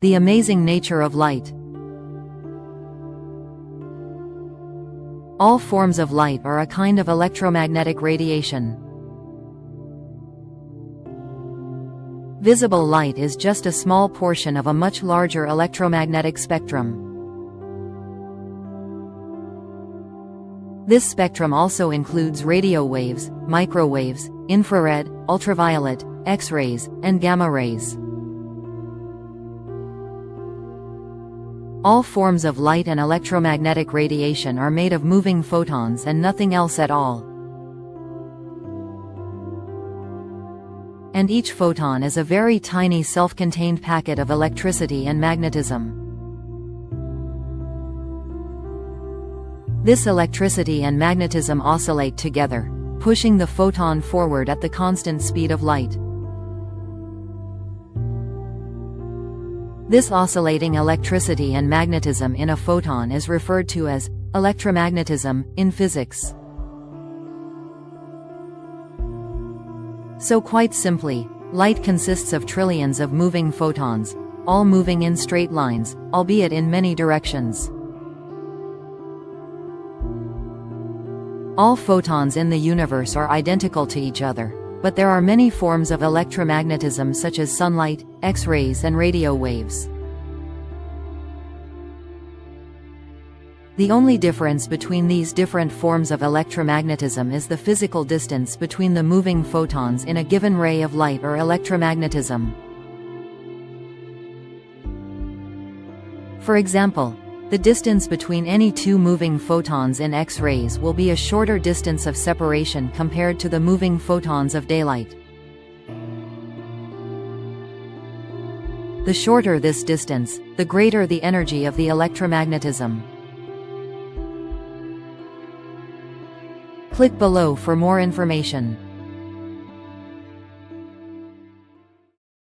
The amazing nature of light. All forms of light are a kind of electromagnetic radiation. Visible light is just a small portion of a much larger electromagnetic spectrum. This spectrum also includes radio waves, microwaves, infrared, ultraviolet, X-rays, and gamma rays. All forms of light and electromagnetic radiation are made of moving photons and nothing else at all. And each photon is a very tiny self-contained packet of electricity and magnetism. This electricity and magnetism oscillate together, pushing the photon forward at the constant speed of light. This oscillating electricity and magnetism in a photon is referred to as electromagnetism in physics. So quite simply, light consists of trillions of moving photons, all moving in straight lines, albeit in many directions. All photons in the universe are identical to each other, but there are many forms of electromagnetism such as sunlight, X-rays and radio waves. The only difference between these different forms of electromagnetism is the physical distance between the moving photons in a given ray of light or electromagnetism. For example, the distance between any two moving photons in X-rays will be a shorter distance of separation compared to the moving photons of daylight. The shorter this distance, the greater the energy of the electromagnetism. Click below for more information.